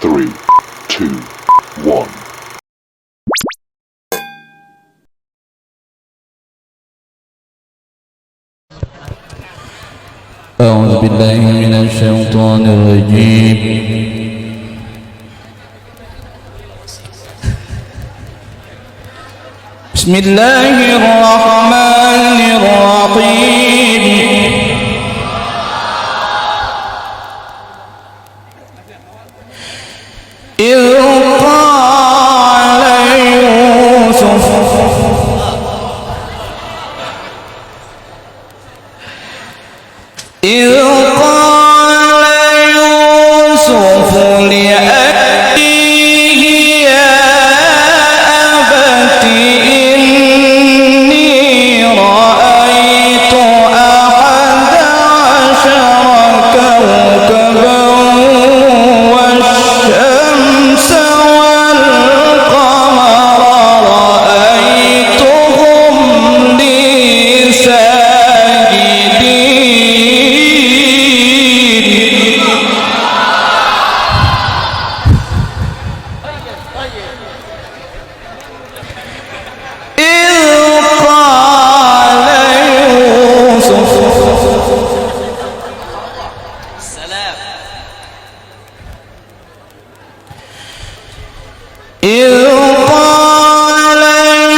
3, 2, 1. أعوذ بالله من الشيطان الرجيم. بسم الله الرحمن الرحيم. إذ قال يوسف لأبيه يا أبت إني رأيت 11 كوكبا والشمس والقمر رأيتهم لي ساجدين. إذ قال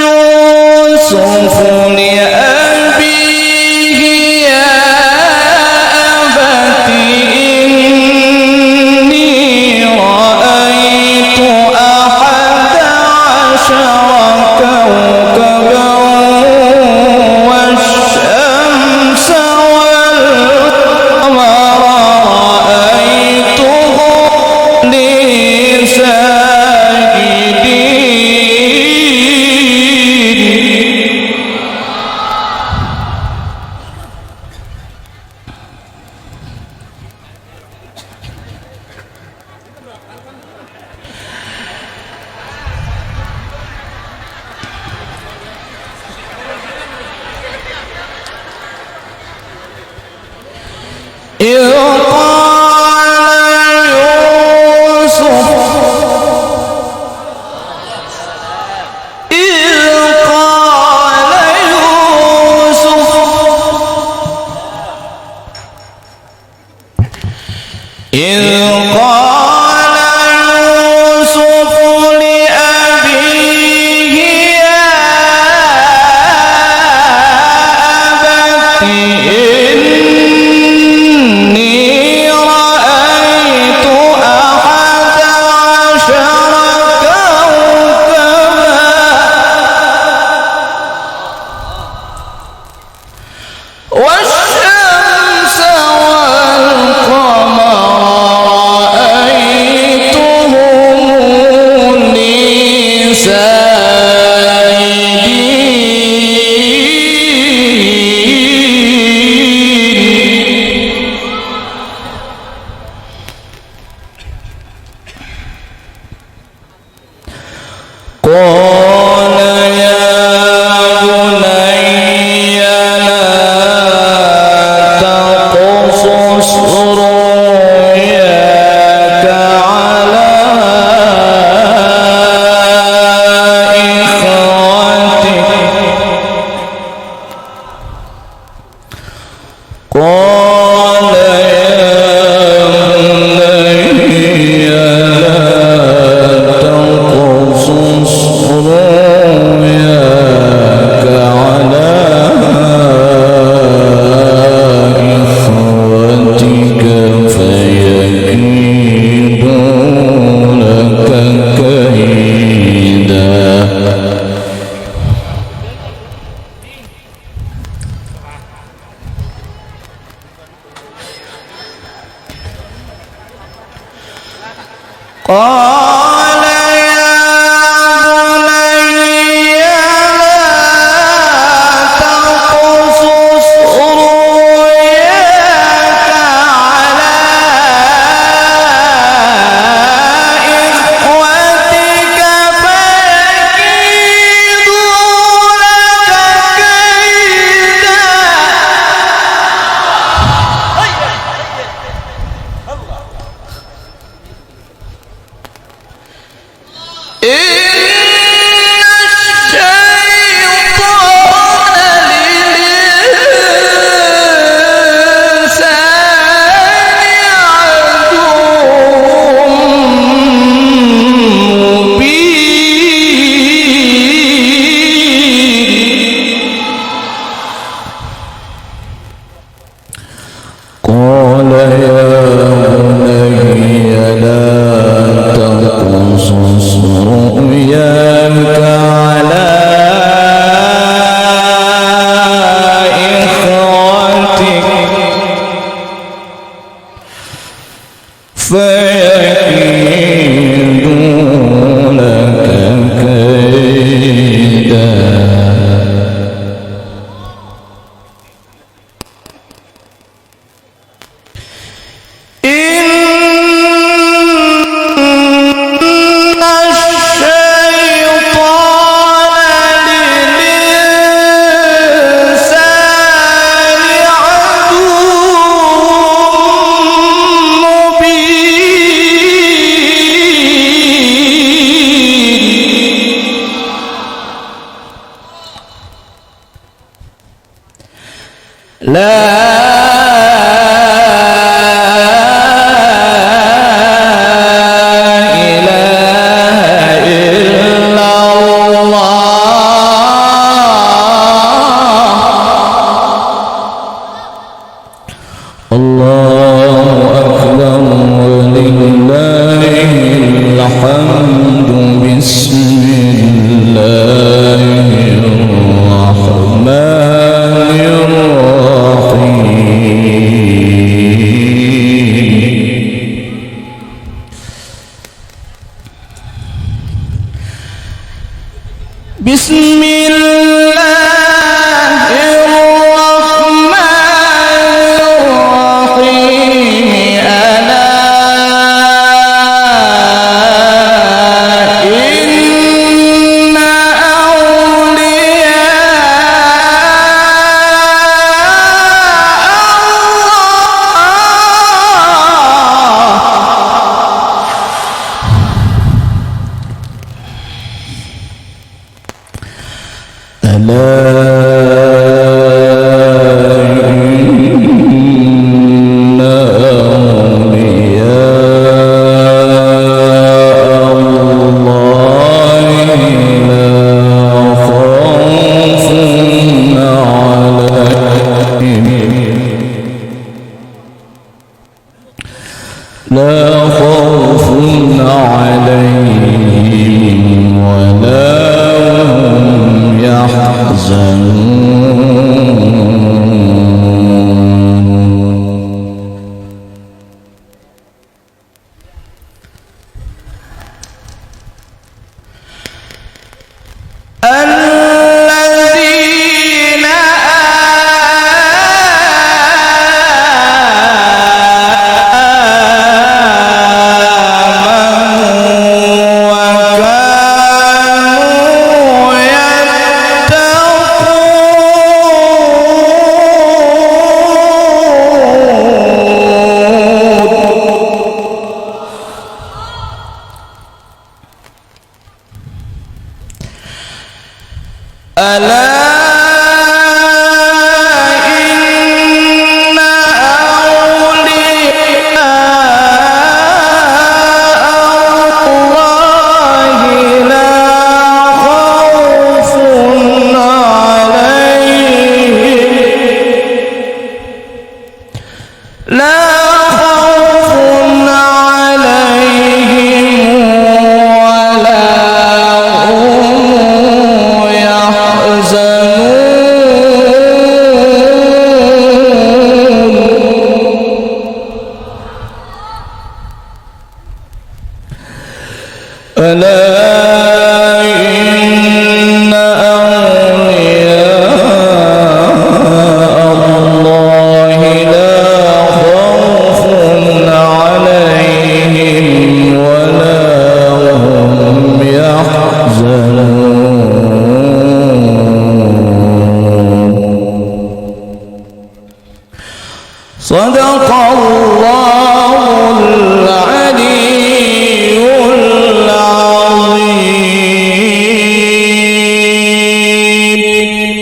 يوسف لأبيه يا أبت إني رأيت 11 كوكبا والشمس والقمر رأيتهم لي إذ قال يوسف لأبيه يا أبت إني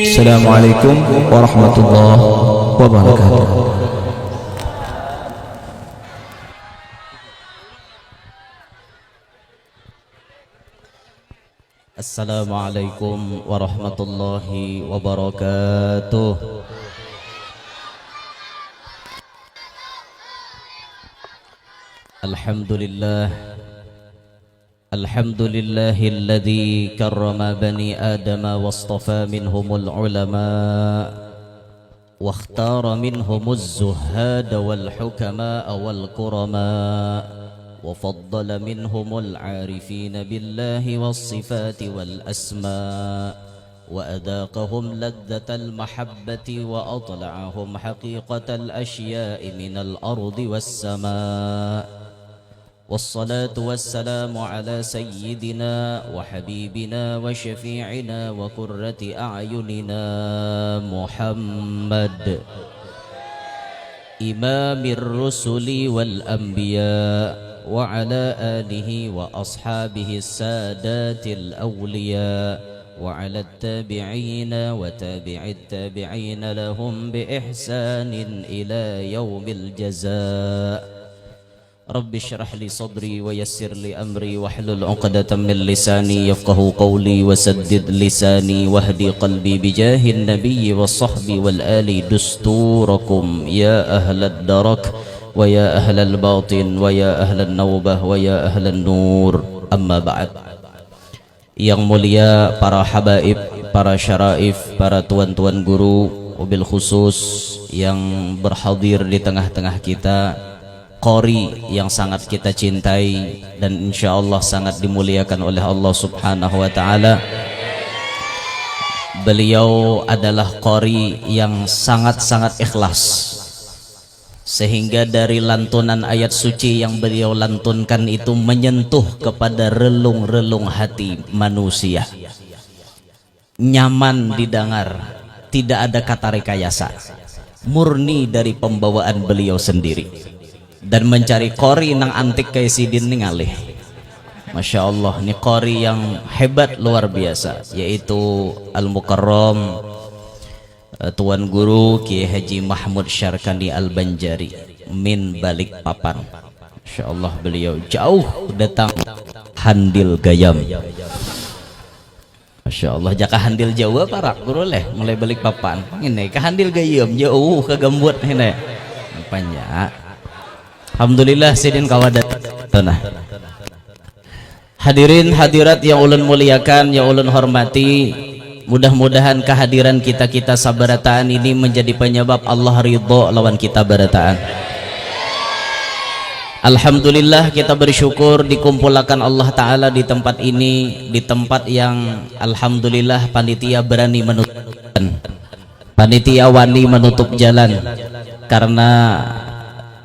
Assalamualaikum warahmatullahi wabarakatuh. Assalamualaikum warahmatullahi wabarakatuh. Alhamdulillah. Alhamdulillahilladzi karrama bani Adam wastafa minhumul ulama wa ikhtara minhumuz zuhad wal hukama wal qurama wa faddala minhumul arifin billahi was sifati wal asma wa adaqahum ladzatal mahabbati wa atla'ahum haqiqatal asya'i minal ardi was samaa. والصلاة والسلام على سيدنا وحبيبنا وشفيعنا وقرة أعيننا محمد إمام الرسل والأنبياء وعلى آله وأصحابه السادات الأولياء وعلى التابعين وتابع التابعين لهم بإحسان إلى يوم الجزاء. رب اشرح لي صدري ويسر لي أمري واحلل عقدة من لساني يفقه قولي وسدد لساني واهدي قلبي بجاه النبي والصحب والآل دستوركم يا أهل الدرك ويا أهل الباطن ويا أهل النوبة ويا أهل النور. أما بعد. Yang mulia para habaib, para syaraif, para tuan-tuan guru, wabil khusus yang berhadir di tengah-tengah kita, qori yang sangat kita cintai dan insyaallah sangat dimuliakan oleh Allah Subhanahu wa taala. Beliau adalah qori yang sangat-sangat ikhlas, sehingga dari lantunan ayat suci yang beliau lantunkan itu menyentuh kepada relung-relung hati manusia, nyaman didengar, tidak ada kata rekayasa, murni dari pembawaan beliau sendiri. Dan mencari qori nang antik kayak sidin ningalih, Masya Allah, ini qori yang hebat luar biasa, yaitu Al-Mukarram Tuan Guru Kiai Haji Mahmud Syarkani Al-Banjari min Balikpapan. Masya Allah, beliau jauh datang Handil Gayam. Masya Allah, jaka Handil Jawa parak guru leh mulai Balikpapan ini ke Handil Gayam jauh ke Gambut ini banyak. Alhamdulillah sidin kawadat tanah. Hadirin hadirat yang ulun muliakan, yang ulun hormati, mudah-mudahan kehadiran kita sabarataan ini menjadi penyebab Allah ridho lawan kita barataan. Alhamdulillah, kita bersyukur dikumpulkan Allah Ta'ala di tempat ini, di tempat yang alhamdulillah panitia berani menutup, panitia wani menutup jalan karena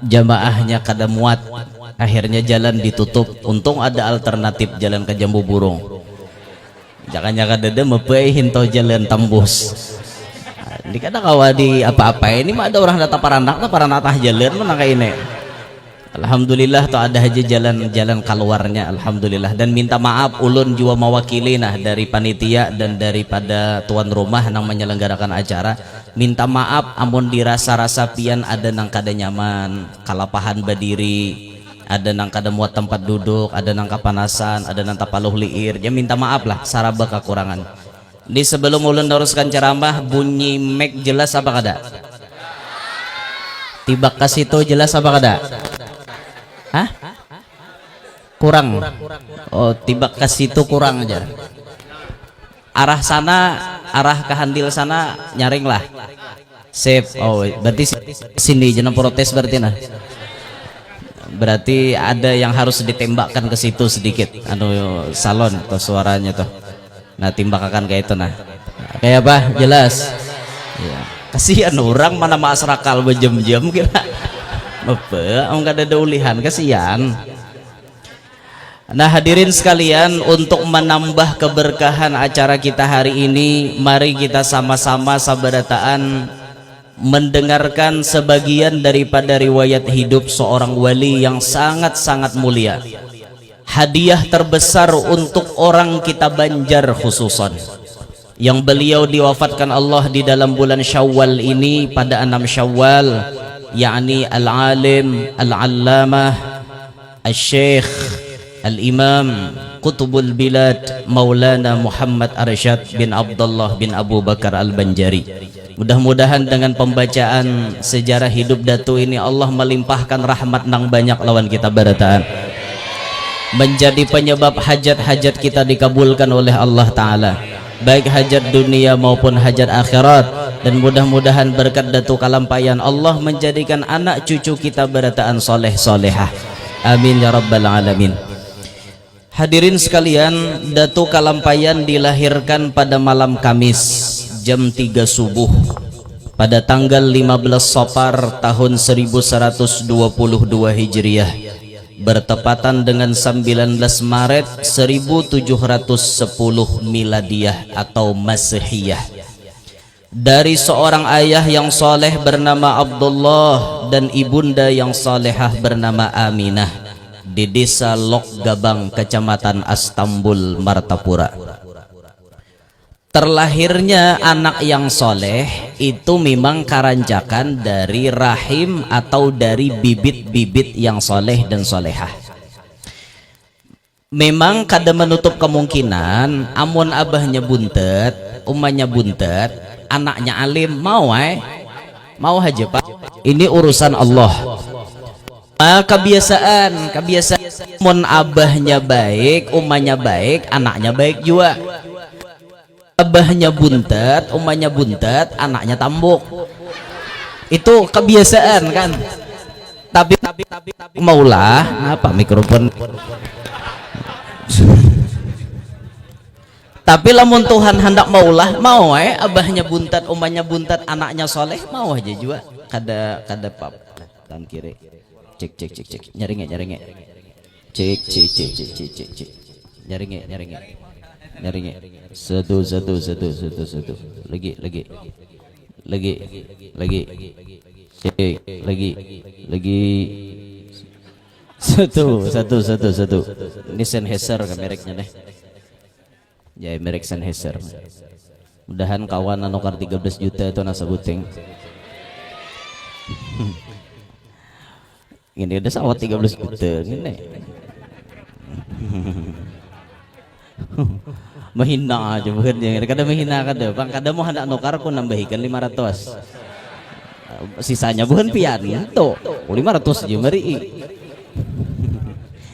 jamaahnya kada muat, akhirnya jalan ditutup. Untung ada alternatif jalan ke Jambu Burung, jangan-jangan dede mepai hinto jalan tembus. Ini kada kawa di apa-apa ini mah ada orang data paranak tah jalan mana kayak ini. Alhamdulillah tuh ada aja jalan keluarnya, alhamdulillah. Dan minta maaf ulun juga mewakili nah dari panitia dan daripada tuan rumah yang menyelenggarakan acara. Minta maaf amun dirasa-rasa pian ada nang kada nyaman, kalapahan berdiri, ada nang kada muat tempat duduk, ada nang kapanasan, ada nang tapaluh liir. Ya minta maaf lah saraba kekurangan. Di sebelum ulun teruskan ceramah, bunyi mic jelas apa kada? Tibak kasih itu jelas apa kada? Hah? Kurang. Oh, tibak kasih itu kurang aja. Arah sana, arah ke Handil sana nyaring lah. Sip. Oh, berarti sini jangan protes berarti nah. Berarti ada yang harus ditembakkan ke situ sedikit, anu salon atau suaranya tuh. Nah, timbakan kayak itu nah. Kayak apa? Jelas. Ya. Kasihan orang mana masrakal berjam-jam kira. Apa? Enggak ada ulihan, kasihan. Nah, hadirin sekalian, untuk menambah keberkahan acara kita hari ini, mari kita sama-sama sabarataan mendengarkan sebagian daripada riwayat hidup seorang wali yang sangat-sangat mulia. Hadiah terbesar untuk orang kita Banjar khususan, yang beliau diwafatkan Allah di dalam bulan Syawal ini pada 6 Syawal, yakni Al-Alim Al-Allamah Al-Syekh Al-Imam Qutbul Bilad Maulana Muhammad Arsyad bin Abdullah bin Abu Bakar Al-Banjari. Mudah-mudahan dengan pembacaan sejarah hidup Datu ini Allah melimpahkan rahmat nang banyak lawan kita barataan, menjadi penyebab hajat-hajat kita dikabulkan oleh Allah Ta'ala, baik hajat dunia maupun hajat akhirat. Dan mudah-mudahan berkat Datu Kalampayan Allah menjadikan anak cucu kita barataan soleh solehah. Amin ya rabbal alamin. Hadirin sekalian, Datu Kalampayan dilahirkan pada malam Kamis jam 3 subuh pada tanggal 15 Safar tahun 1122 Hijriah, bertepatan dengan 19 Maret 1710 Miladiah atau Masihiyah, dari seorang ayah yang soleh bernama Abdullah dan ibunda yang solehah bernama Aminah di desa Lok Gabang, kecamatan Astambul, Martapura. Terlahirnya anak yang soleh itu memang karancakan dari rahim atau dari bibit-bibit yang soleh dan solehah. Memang kada menutup kemungkinan amun abahnya buntet, umahnya buntet, anaknya alim, mau aja pak. Ini urusan Allah. Kebiasaan amun abahnya baik, umahnya baik, anaknya baik juga. Abahnya buntet, umahnya buntet, anaknya tambuk. Itu kebiasaan kan. Tapi maulah apa mikrofon. Tapi lamun Tuhan hendak maulah, mau abahnya buntet, umahnya buntet, anaknya soleh, mau aja juga. Kada pap. Tangan kiri. Cek. Nyaringe. Cek. Nyaringe. Satu. Lagi. Cek. Lagi. Satu. Ini Sennheiser kan mereknya deh. Ya merek Sennheiser. Mudahan kawan anukar 13 juta itu nasa buteng. Ini udah sawat 13 juta ini. Mahina aja bukan yang kada mahina kada. Bang kada mau hendak nukar ku nambahikan 500. Sisanya bukan pian itu. 500 aja mari.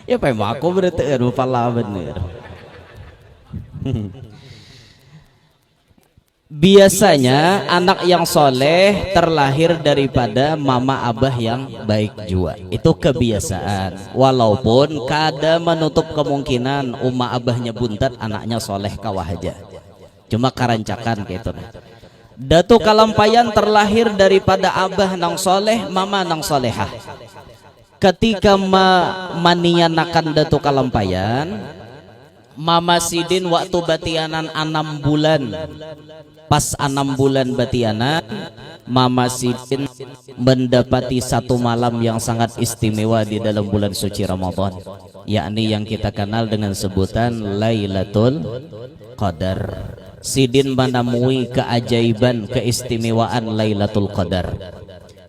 Ya pak aku berarti pala bener. Biasanya anak yang soleh terlahir daripada mama abah yang baik jua. Itu kebiasaan. Walaupun kada menutup kemungkinan umma abahnya buntet, anaknya soleh kawah aja. Cuma karancakan gitu. Datu Kalampayan terlahir daripada abah nang soleh, mama nang solehah. Ketika manianakan Datu Kalampayan, Mama Sidin waktu batianan 6 bulan. Pas 6 bulan batianan, Mama Sidin mendapati satu malam yang sangat istimewa di dalam bulan suci Ramadan, yakni yang kita kenal dengan sebutan Lailatul Qadar. Sidin menemui keajaiban, keistimewaan Lailatul Qadar.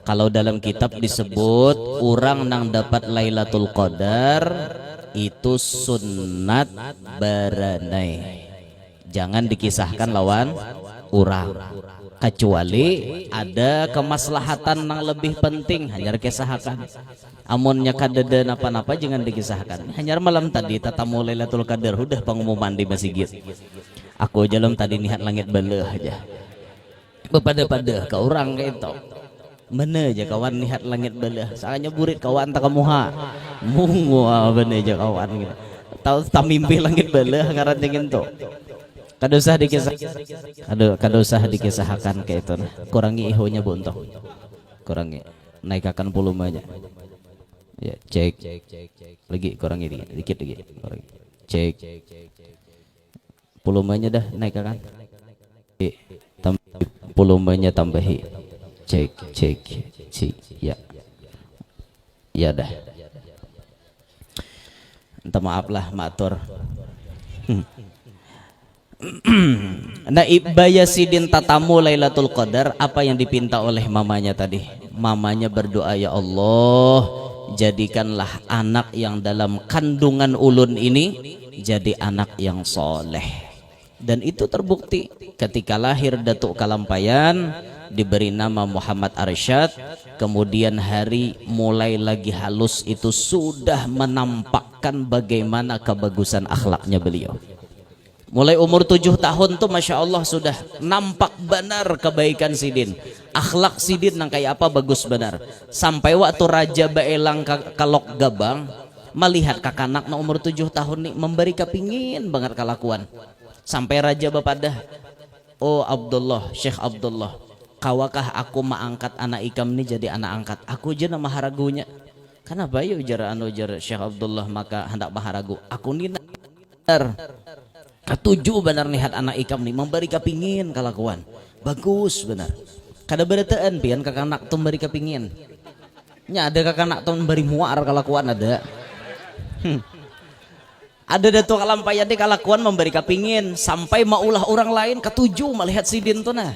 Kalau dalam kitab disebut orang nang dapat Lailatul Qadar itu sunat baranai, jangan dikisahkan lawan orang, kecuali ada kemaslahatan yang lebih penting hanya kisahkan. Amunnya kadada napa-napa jangan dikisahkan. Hanya malam tadi tatamu Lailatul Qadar udah pengumuman di masjid. Aku jalan tadi niat langit belah aja. Bepada-pada ke orang kayak itu. Mana aja kawan lihat langit belah, soalnya burit kawan tak kamuha mungu bener aja kawan gitu. Tahu tak mimpi langit belah ngaran dengan tu. Kada usah dikisahkan kayak itu. Kurangi ihonya bontong. Kurangi. Naikkan volume aja. Ya, cek. Lagi kurangi dikit lagi. Kurangi. Cek. Volumenya dah naikkan. Volumenya tambahi. Cek, ya dah. Entah maaf lah, matur. Naib Bayasidin tatamu Lailatul Qadar, apa yang dipinta oleh mamanya tadi? Mamanya berdoa, ya Allah, jadikanlah anak yang dalam kandungan ulun ini jadi anak yang soleh. Dan itu terbukti ketika lahir Datuk Kalampayan, diberi nama Muhammad Arsyad. Kemudian hari mulai lagi halus itu sudah menampakkan bagaimana kebagusan akhlaknya beliau. Mulai umur 7 tahun tuh Masya Allah sudah nampak benar kebaikan Sidin, akhlak Sidin nang kayak apa bagus benar. Sampai waktu Raja Baelang Kalok Gabang melihat kakanak na umur 7 tahun nih memberi kepingin banget kelakuan. Sampai Raja Bapadah, oh Abdullah, Syekh Abdullah, kawakah aku mengangkat anak ikam ini jadi anak angkat? Aku aja nama haragunya. Kenapa ya ujar Syekh Abdullah maka hendak maharagu? Aku ni benar. Ketujuh benar nihat anak ikam ni memberi kepingin kelakuan. Bagus benar. Kada berataan pian kakanak tu memberi kepingin. Nya ada kakanak tu memberi muar kelakuan ada. Ada Datuk Kalampayan di kalakuan memberi kapingin sampai maulah orang lain ketujuh melihat sidin tuh nah.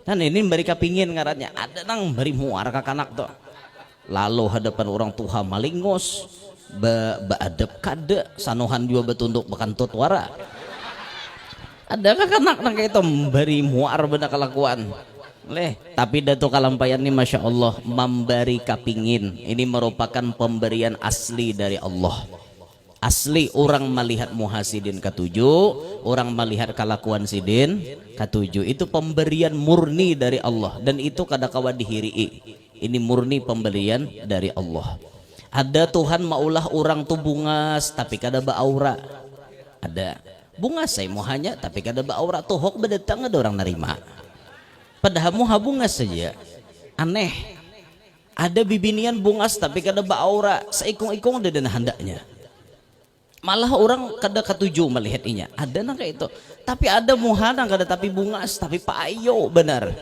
Dan ini memberi kapingin ngarannya. Ada nang beri muar kakanak tuh. Lalu hadapan orang tua malingos, beadab kade, sanuhan juga betunduk bekantut wara. Ada kakanak nang kayak itu memberi muar benar kelakuan. Tapi Datuk Kalampayan ini masya Allah memberi kapingin. Ini merupakan pemberian asli dari Allah. Asli orang melihat muhasidin ketujuh, orang melihat kelakuan sidin ketujuh, itu pemberian murni dari Allah dan itu kada kawa dihiri. Ini murni pemberian dari Allah. Ada Tuhan maulah orang tuh bungas tapi kada baaura. Ada bungas saya mau hanya tapi kada baaura tuh hok berdatang ada orang nerima. Padahal muha bungas saja. Aneh. Ada bibinian bungas tapi kada baaura, seikung-ikung ada dan hendaknya. Malah orang kada ketujuh melihat inya. Ada nang kayak itu. Tapi ada muhana kada tapi bungas tapi payo benar.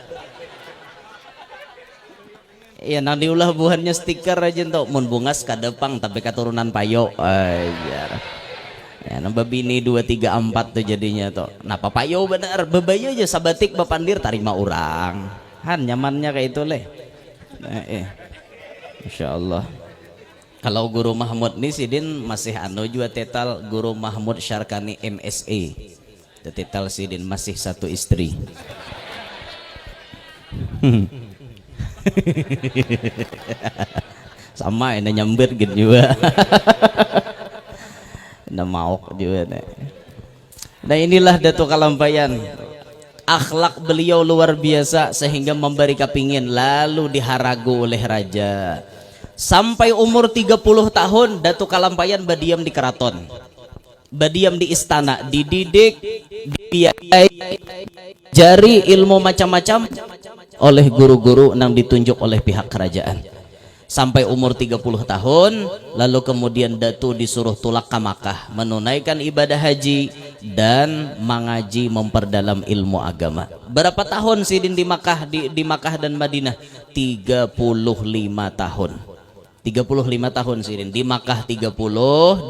Ya nanti ulah buhannya stiker aja tuh. Mun bungas kada pang tapi keturunan payo. Ajar. Ya nambah bini 2 3 4 tuh jadinya tuh. Napa payo benar. Bebayo aja sabatik bapandir tarima orang. Han nyamannya kayak itu leh. Masya Allah. Kalau Guru Mahmud nih sidin masih anu juga tetal Guru Mahmud Syarkani MSA. Tetal sidin masih satu istri. Sama ini nyambir gitu juga. Nah mau juga nih. Nah inilah Datuk Kalampayan. Akhlak beliau luar biasa sehingga memberi kapingin lalu diharagu oleh raja. Sampai umur 30 tahun Datuk Kalampayan badiam di keraton, badiam di istana, dididik, dibiayai, jari ilmu macam-macam oleh guru-guru yang ditunjuk oleh pihak kerajaan. Sampai umur 30 tahun, lalu kemudian Datu disuruh tulak ke Makkah, menunaikan ibadah haji dan mengaji memperdalam ilmu agama. Berapa tahun sidin di Makkah, di Makkah dan Madinah? 35 tahun. 35 tahun sidin di Makkah 30,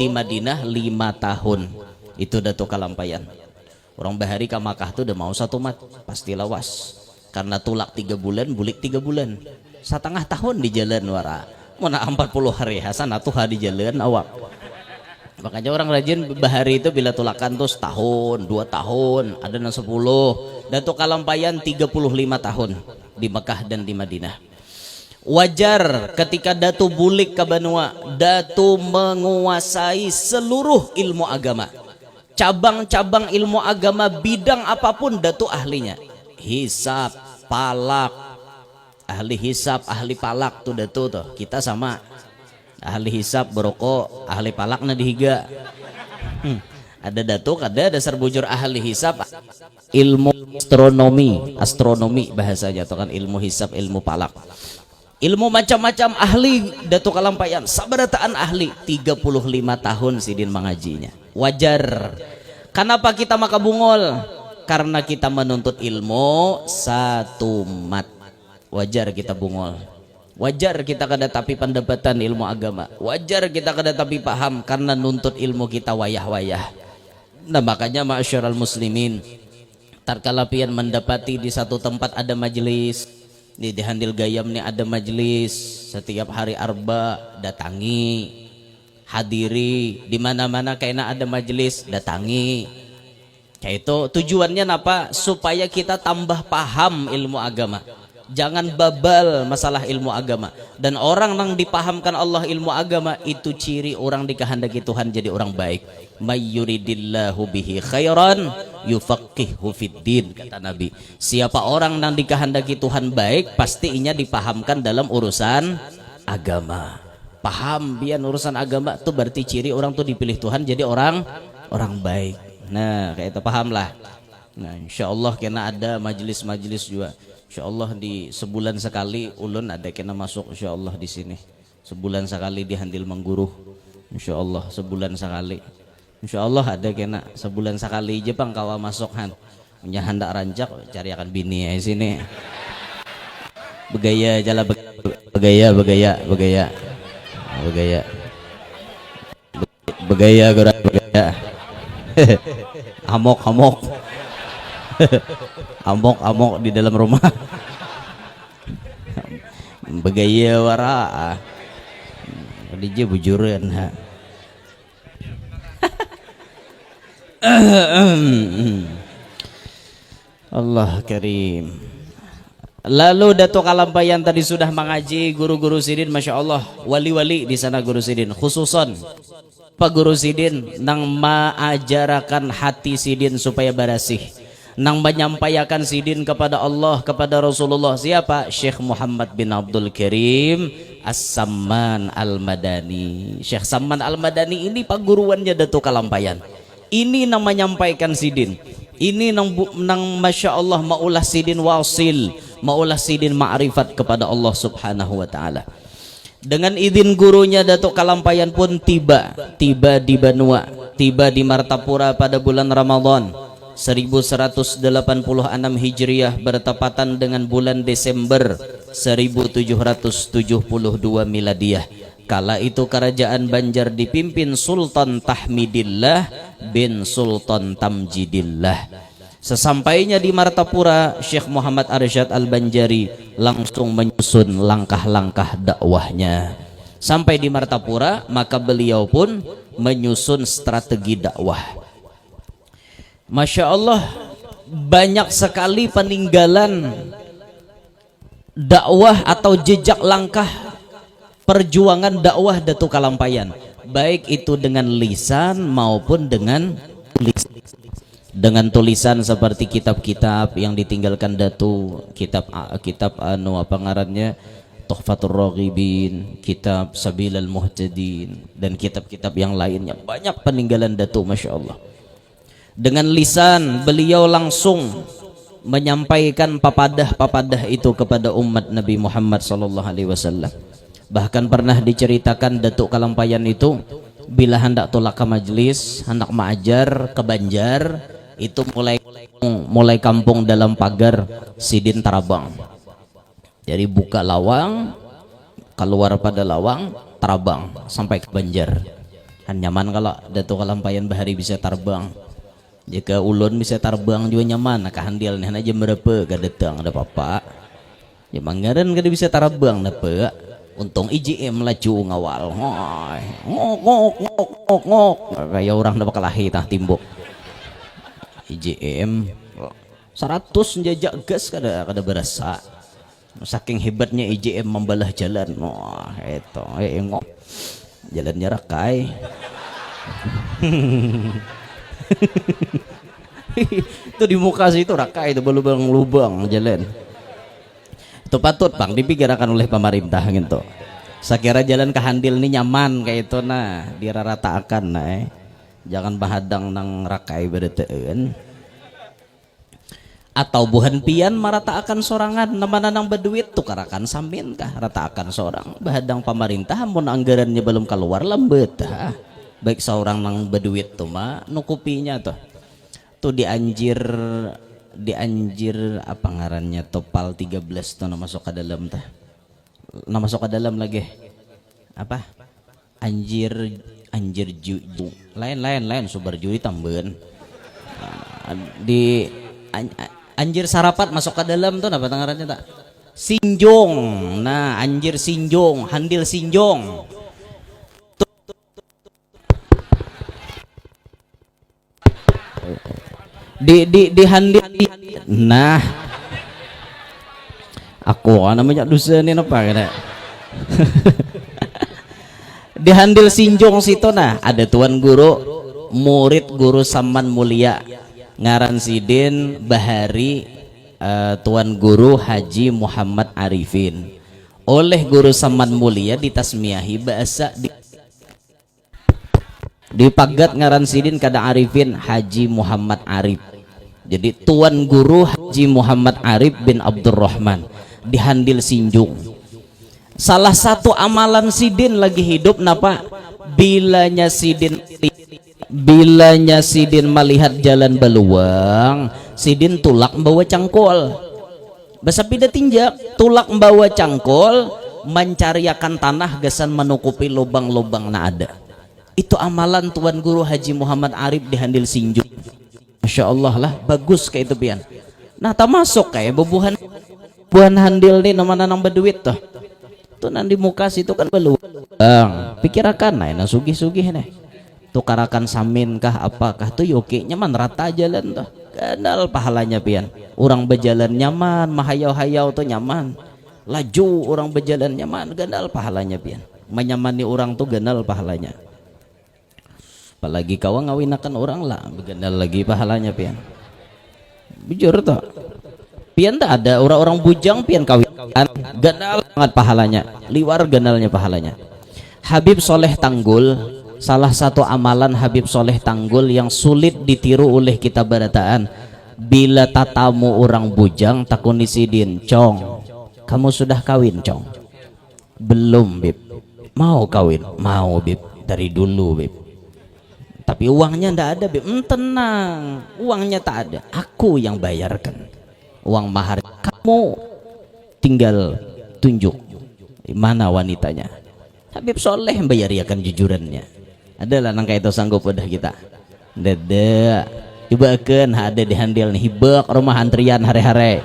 di Madinah 5 tahun. Itu Datuk Kalampayan. Orang bahari ke Makkah tuh udah mau 1 mat pasti lawas. Karena tulak 3 bulan, bulik 3 bulan. 1,5 tahun di jalan wara. Mana 40 hari hasan atuh di jalan awak. Makanya orang rajin bahari itu bila tulakan tuh setahun, 2 tahun, ada yang 10. Datuk Kalampayan 35 tahun di Mekah dan di Madinah. Wajar ketika Datu bulik ke Banua, Datu menguasai seluruh ilmu agama. Cabang-cabang ilmu agama bidang apapun Datu ahlinya. Hisab, palak, ahli hisab, ahli palak tuh Datu tuh. Kita sama. Ahli hisab berokok, ahli palak na dihiga. Ada Datu, ada dasar bujur ahli hisab, ilmu astronomi bahasanya tuh kan ilmu hisab, ilmu palak. Ilmu macam-macam ahli Datuk Kalampayan, sabarataan ahli 35 tahun sidin mengajinya. Wajar. Kenapa kita maka bungol? Karena kita menuntut ilmu 1 mat. Wajar kita bungol. Wajar kita kada tapi pendapatan ilmu agama. Wajar kita kada tapi paham karena nuntut ilmu kita wayah-wayah. Nah makanya ma'asyiral muslimin, tatkala pian mendapati di satu tempat ada majelis, di Handil Gayam nih ada majelis setiap hari arba, datangi, hadiri, di mana-mana kayaknya ada majelis, datangi. Kayak itu tujuannya apa? Supaya kita tambah paham ilmu agama. Jangan babal masalah ilmu agama. Dan orang yang dipahamkan Allah ilmu agama itu ciri orang dikehendaki Tuhan jadi orang baik. May yuridillahu bihi khairan yufaqihu fiddin, kata Nabi. Siapa orang yang dikehendaki Tuhan baik, pasti inya dipahamkan dalam urusan agama. Paham biar urusan agama tuh berarti ciri orang tuh dipilih Tuhan jadi orang baik. Nah kayak itu pahamlah. Nah insyaallah kena ada majelis-majelis juga. Insyaallah di sebulan sekali ulun ada kena masuk insyaallah di sini. Sebulan sekali di Handil Mengguru. Insyaallah sebulan sekali. Insyaallah ada kena sebulan sekali aja Bang kawa masuk han. Punya hendak rancak cari akan bini ya sini. Begaya jala begaya begaya. Begaya gerak Ya. Amok-amok. Amok-amok di dalam rumah. Begaya wara. Dia bujuran ha. Allah Karim. Lalu Datuk Kalampayan tadi sudah mengaji guru-guru sidin, masya Allah, wali-wali di sana guru sidin, khususon Pak Guru Sidin nang maajarakan hati sidin supaya barasih, nang menyampaikan sidin kepada Allah, kepada Rasulullah. Siapa? Syekh Muhammad bin Abdul Karim As-Samman Al-Madani. Syekh Samman Al-Madani ini Pak Guruannya Datuk Kalampayan. Ini nang menyampaikan sidin. Ini nang masya Allah maulah sidin wasil, maulah sidin ma'rifat kepada Allah subhanahu wa ta'ala. Dengan izin gurunya Datuk Kalampayan pun tiba di Banua, tiba di Martapura pada bulan Ramadan 1186 Hijriah bertepatan dengan bulan Desember 1772 Miladiah. Kala itu kerajaan Banjar dipimpin Sultan Tahmidillah bin Sultan Tamjidillah. Sesampainya di Martapura, Syekh Muhammad Arsyad Al-Banjari langsung menyusun langkah-langkah dakwahnya. Sampai di Martapura, maka beliau pun menyusun strategi dakwah. Masya Allah, banyak sekali peninggalan dakwah atau jejak langkah perjuangan dakwah Datuk Kalampayan, baik itu dengan lisan maupun dengan tulisan seperti kitab-kitab yang ditinggalkan Datu, kitab apa ngarannya, Tuhfatur Raghibin, kitab Sabilal Muhtadin, dan kitab-kitab yang lainnya. Banyak peninggalan Datu, masya Allah. Dengan lisan beliau langsung menyampaikan papadah itu kepada umat Nabi Muhammad SAW. Bahkan pernah diceritakan Datuk Kalampayan itu bila hendak tolak ke majlis, hendak mengajar ke Banjar, itu mulai kampung dalam pagar sidin Tarabang. Jadi buka lawang, keluar pada lawang, Tarabang sampai ke Banjar. Kan nyaman kalau Datuk Kalampayan bahari bisa terbang. Jika ulun bisa terbang juga nyaman. Kahandil nih aja berapa gak datang ada apa-apa. Ya manggaran gak bisa terbang napa. Untung IJM laju ngawal. Ngok. Kayak orang dapat kelahi tah timbuk. IJM 100 jajak gas kada berasa. Saking hebatnya IJM membalah jalan. Wah, itu ngok. Jalannya rakai. Itu di muka situ rakai itu lubang jalan. Itu patut Bang dipikirkan oleh pemerintah gitu. Sekira jalan ke Handil ini nyaman kayak itu nah, diraratakan nah. Jangan bahadang nang rakai bereteun. Atau buhan pian maratakan sorangan namana nang berduit tukarakan samin kah ratakan seorang bahadang pemerintah mun anggarannya belum keluar lembet baik seorang nang berduit tuh mah nukupinya tuh dianjir apa ngarannya topal 13 tuh masuk ke dalam tah masuk ke dalam lagi apa anjir ju lain subar jui tambahan di anjir sarapat masuk ke dalam tuh apa ngarannya tak sinjong. Nah anjir sinjong, handil sinjong di handil. Nah aku namanya dosa nih apa kena di handil sinjong situ nah ada tuan guru murid guru Saman Mulia ngaran sidin bahari tuan guru Haji Muhammad Arifin oleh guru Saman Mulia ditasmiahi bahasa di pagat ngaran sidin kada Arifin Haji Muhammad Arif. Jadi tuan guru Haji Muhammad Arif bin Abdurrahman di handil sinjung. Salah satu amalan sidin lagi hidup napa bilanya sidin melihat jalan beluang sidin tulak membawa cangkol basa pida tinjak tulak membawa cangkol mencariakan tanah gasan menutupi lubang-lubang na ada Itu amalan Tuan Guru Haji Muhammad Arif di Handil Sinju. Masya Allah lah, bagus kayak itu pian. Nah tak masuk kayak bubuhan handil nih nama nanang berduit tuh. Tuh nanti muka situ kan belum. Pikirakan nah sugih-sugih nih. Tukarakan samin kah apakah tuh yoki nyaman rata jalan tuh. Kenal pahalanya pian. Orang berjalan nyaman, mahayau-hayau tuh nyaman. Laju orang berjalan nyaman, kenal pahalanya pian. Menyamani orang tuh kenal pahalanya. Apalagi kau ngawinakan orang lah, begendal lagi pahalanya pian. Bujur tuh. Pian tak ada orang-orang bujang pian kawin. Ganal banget pahalanya, liwar ganalnya pahalanya. Habib Soleh Tanggul, salah satu amalan Habib Soleh Tanggul yang sulit ditiru oleh kita barataan. Bila tatamu orang bujang takunisidin, cong, kamu sudah kawin cong? Belum bib. Mau kawin? Mau bib, dari dulu bib. Tapi uangnya ndak ada bib. Tenang, uangnya tak ada, aku yang bayarkan uang mahar. Kamu tinggal tunjuk mana wanitanya. Habib Soleh membayariakan jujurannya. Adalah nangka itu sanggup udah kita. Dede, cobakan ada di handil nih hibak rumah antrian hari-hari.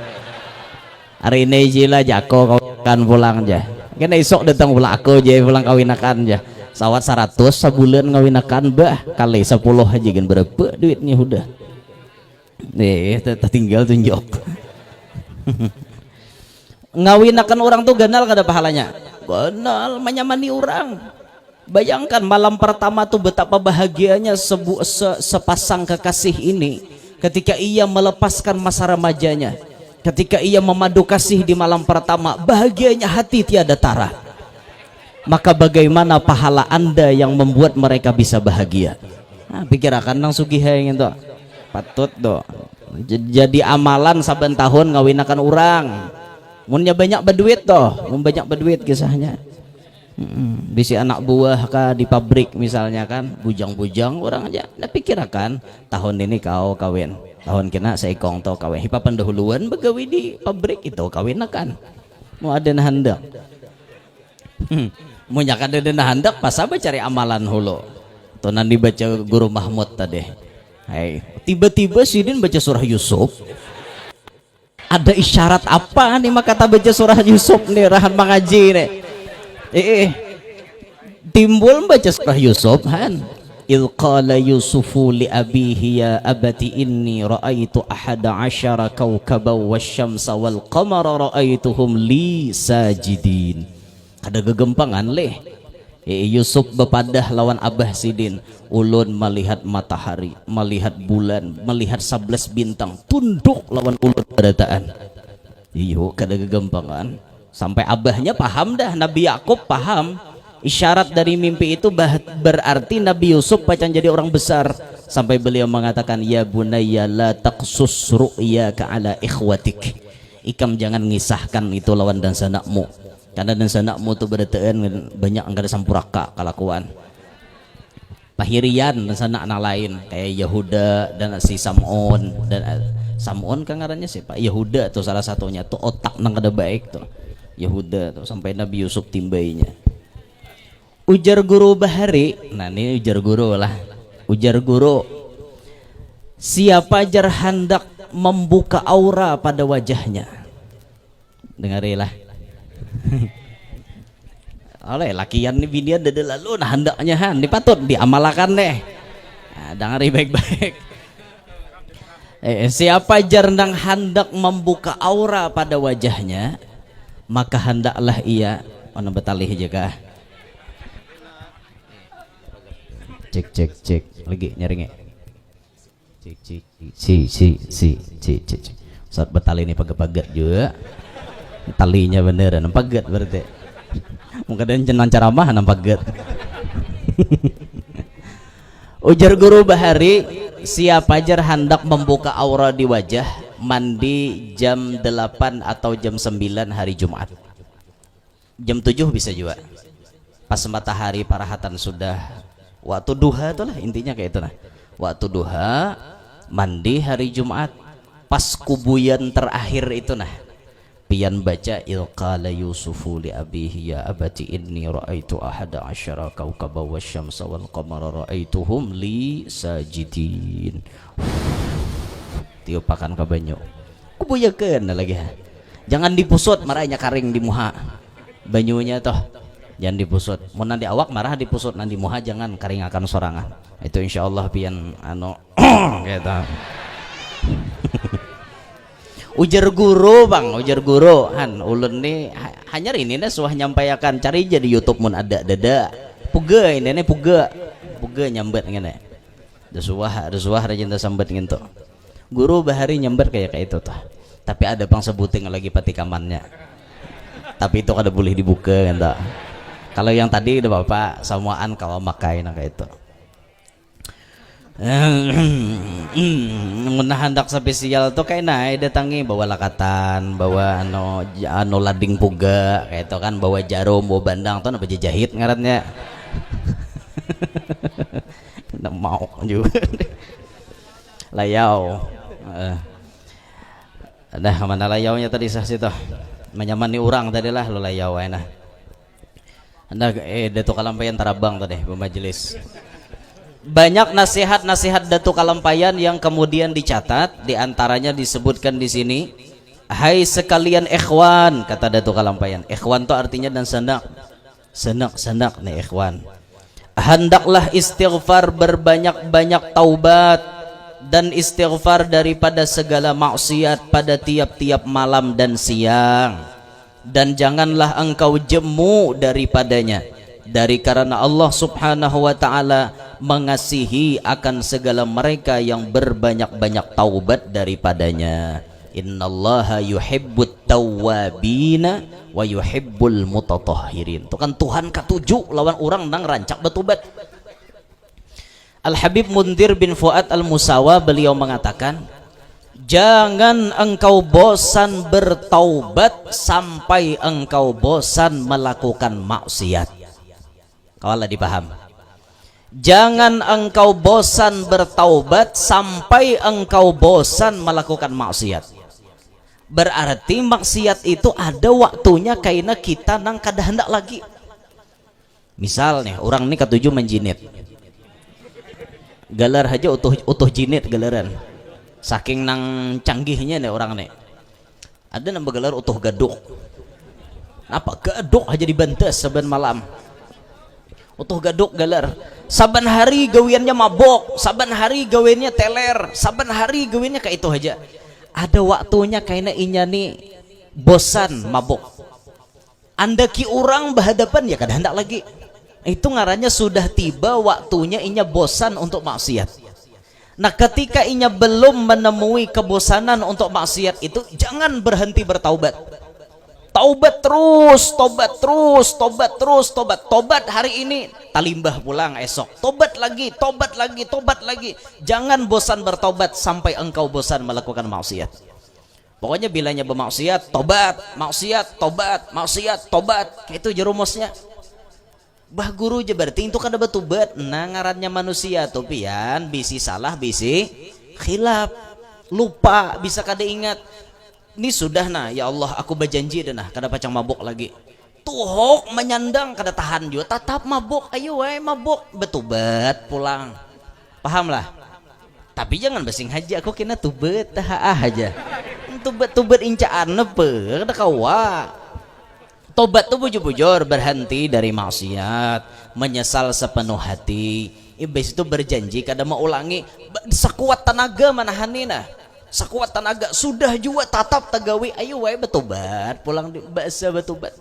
Hari ini jila jako kau kan pulang aja. Kan esok datang pulang aku aja pulang kawinakan aja. Sawat 100 sebulan ngawinakan bah kali 10 aja kan berapa duitnya udah. Nih tinggal tunjuk. Ngawinakan orang tuh ganal kada pahalanya. Ganal menyamani orang. Bayangkan malam pertama tuh betapa bahagianya sepasang kekasih ini ketika ia melepaskan masa remajanya. Ketika ia memadu kasih di malam pertama, bahagianya hati tiada tara. Maka bagaimana pahala Anda yang membuat mereka bisa bahagia? Nah, pikirakan nang sugiheng itu. Patut do. Jadi amalan saben tahun ngawinakan orang. Munnya banyak berduit toh, banyak berduit kisahnya. Bisi anak buah kah di pabrik misalnya kan, bujang-bujang orang aja. Nah pikirakan tahun ini kau kawin, tahun kena seikong to kawin. Hipa pendahuluan begawi di pabrik itu kawin kan. Mau ada hendak. Mau nyakan ada hendak pas apa cari amalan hulu. Tuh nanti baca Guru Mahmud tadi. Hai, tiba-tiba Sidin baca surah Yusuf. Ada isyarat apa nih maka kata baca surah Yusuf nih rahan mengaji nih. Timbul baca surah Yusuf han. Il qala Yusufu li abihi ya abati inni ra'aitu ahada asyara kawkabaw wasyamsa wal qamara ra'aituhum li sajidin. Ada gegempangan leh. Yusuf bepadah lawan Abah Sidin. Ulun melihat matahari, melihat bulan, melihat 11 bintang tunduk lawan ulun berataan. Iyo kada gegempangan. Sampai abahnya paham dah, Nabi Yakub paham. Isyarat dari mimpi itu berarti Nabi Yusuf pacan jadi orang besar. Sampai beliau mengatakan, ya bunayya la taqsus ru'yaka ala ikhwatik. Ikam jangan ngisahkan itu lawan dan sanakmu. Karena dan sanakmu itu berataan banyak angkara sampuraka kelakuan. Pahirian dan sanak anak lain kayak Yahuda dan si Sam'on. Dan Sam'on kan ngarannya siapa? Yahuda tuh salah satunya tuh otak nang kada baik tuh. Yahuda tuh sampai Nabi Yusuf timbainya. Ujar Guru Bahari, nah ini ujar guru lah. Ujar guru, siapa jar hendak membuka aura pada wajahnya? Dengarilah. Oleh lakian nih binian dede lalu nah hendaknya han dipatut diamalakan deh. Nah, dengari baik-baik. Siapa jar nang hendak membuka aura pada wajahnya, maka hendaklah ia mana betalih jaga. Cek lagi nyaringnya. Cek. Saat betali ini pagat juga. Talinya beneran pagat berarti. Mungkin jangan ceramah pagat. Ujar Guru Bahari, siapa jar hendak membuka aura di wajah, mandi jam 8 atau jam 9 hari Jumat. Jam 7 bisa juga. Pas matahari parahatan sudah waktu duha itulah intinya kayak itu nah. Waktu duha mandi hari Jumat pas kubuyan terakhir itu nah. pian baca ilqala yusufu li abihi ya abati inni ra'aitu ahada asyara kawkaba wasyamsa wal qamara ra'aituhum li sajidin. Tiupakan ka banyu kubuyakeun lagi ha. Jangan dipusut marahnya karing di muha banyunya toh, jangan dipusut. Mun nanti awak marah dipusut nanti muha jangan karing akan sorangan. Itu insyaallah pian anu gitu. Ujar guru bang, ujar guru han ulun nih hanya ini nih suah nyampaikan cari jadi YouTube mun ada dada puga ini nih puga nyambet ngene ada suah rajin sambet gitu guru bahari nyambet kayak itu tuh tapi ada bang sebuting lagi patikamannya tapi itu kada boleh dibuka gitu. Kalau yang tadi udah bapak samaan kalau makai nah kayak itu mun handak spesial tuh kayak naik datangi bawa lakatan bawa anu lading puga kayak itu kan bawa jarum bawa bandang tuh apa jahit ngarannya nggak mau juga layau ada mana layaunya tadi sah situ menyamani orang tadi lah lo layau enak anda Datuk Kalampayan Tarabang tadi bermajelis. Banyak nasihat-nasihat Datuk Kalampayan yang kemudian dicatat, diantaranya disebutkan di sini. Hai sekalian ikhwan, kata Datuk Kalampayan. Ikhwan itu artinya dan sanak nih ikhwan. Hendaklah istighfar berbanyak-banyak taubat dan istighfar daripada segala maksiat pada tiap-tiap malam dan siang. Dan janganlah engkau jemu daripadanya. Dari karena Allah subhanahu wa ta'ala mengasihi akan segala mereka yang berbanyak-banyak taubat daripadanya. Innallaha yuhibbut tawwabina wa yuhibbul mutatahhirin. Itu kan Tuhan ketujuh lawan orang nang rancak bertobat. Al-Habib Mundir bin Fuad Al-Musawa beliau mengatakan, jangan engkau bosan bertaubat sampai engkau bosan melakukan maksiat. Kawalah dipaham. Jangan engkau bosan bertaubat sampai engkau bosan melakukan maksiat. Berarti maksiat itu ada waktunya karena kita nang kada hendak lagi. Misal nih orang ini ketujuh menjinit. Galar aja utuh jinit galaran. Saking nang canggihnya nih orang nih. Ada nang begalar utuh gaduk. Apa gaduk aja dibantes saban malam. Utuh gaduk galar saban hari gawiannya mabok, saban hari gawiannya teler, saban hari gawiannya kayak itu aja. Ada waktunya kayaknya inya nih bosan mabok. Anda ki orang berhadapan ya kada hendak lagi. Itu ngarannya sudah tiba waktunya inya bosan untuk maksiat. Nah ketika inya belum menemui kebosanan untuk maksiat itu, jangan berhenti bertaubat. Taubat terus, tobat hari ini, talimbah pulang esok, tobat lagi. Jangan bosan bertobat sampai engkau bosan melakukan maksiat. Pokoknya bilanya bermaksiat, tobat, kayak itu jerumusnya. Bah guru aja berarti itu kada bertobat. Nah ngarannya manusia tuh pian, bisi salah, bisi khilaf, lupa, bisa kada ingat. Ini sudah nah ya Allah aku berjanji dah nah kada pacang mabuk lagi. Tuhok menyandang kada tahan juga tetap mabuk. Ayo mabuk bertobat pulang. Paham lah. Tapi jangan basing haji aku kena tubat aja. Tubat incaan apa kada kawa. Tobat tuh bujur-bujur berhenti dari maksiat, menyesal sepenuh hati. Iblis itu berjanji kada mau ulangi sekuat tenaga manahanina. Sekuat tenaga sudah juga tatap tagawi ayo bertobat pulang bahasa bertobat.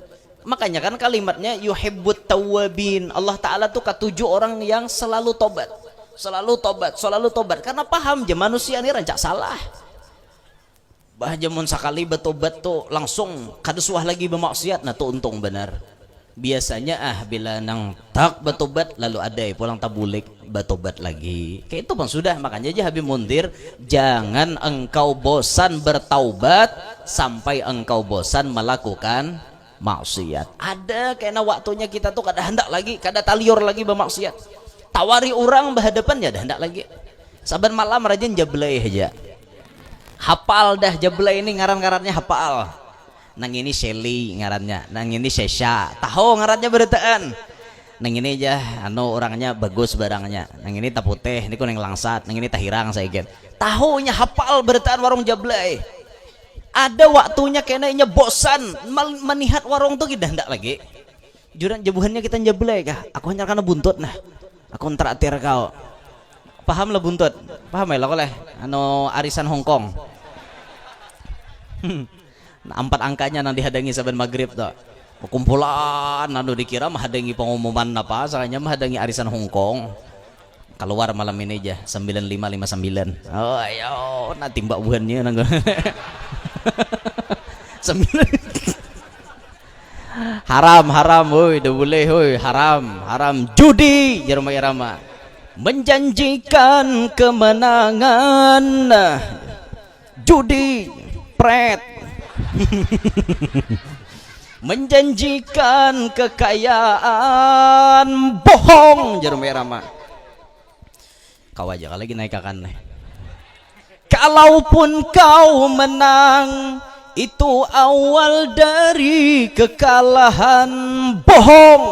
Makanya kan kalimatnya yuhibbut tawwabin. Allah Ta'ala tuh ketujuh orang yang selalu tobat karena paham je manusia ini rancak salah. Bah jamun sekali bertobat tuh langsung kada suah lagi bermaksiat. Nah tuh untung benar. Biasanya bila nang tak bertobat lalu ada pulang tabulik bertobat lagi. Kayak itu bang sudah. Makanya aja Habib Mundir, jangan engkau bosan bertaubat sampai engkau bosan melakukan maksiat. Ada kena waktunya kita tuh kada hendak lagi, kada talior lagi bermaksiat. Tawari orang berhadapan ya dah hendak lagi. Saban malam rajin jablay aja. Hafal dah jablay ini ngaran-ngarannya hafal. nang ini Shelly ngarannya, nang ini Sesha, tahu ngarannya beritaan. Nang ini aja anu orangnya bagus barangnya, nang ini taputeh, ini kuning langsat, nang ini tahirang saya gen. Tahunya hafal beritaan warung Jablay. Ada waktunya kayaknya bosan melihat warung tuh kita hendak lagi. Juran jabuhannya kita Jablay kah? Aku hanya karena buntut nah. Aku traktir kau. Paham lah buntut? Paham ya lo oleh anu arisan Hongkong. Nah, 4 angkanya nang dihadangi saben maghrib tuh. Kumpulan anu dikira menghadangi pengumuman apa soalnya menghadangi arisan Hongkong. Keluar malam ini aja 9559. Oh ayo nanti mbak buhannya nang 9 haram woi dah boleh woi haram judi jerma irama menjanjikan kemenangan judi pret menjanjikan kekayaan bohong jerma irama kau aja lagi naik akan nih. Kalaupun kau menang itu awal dari kekalahan bohong.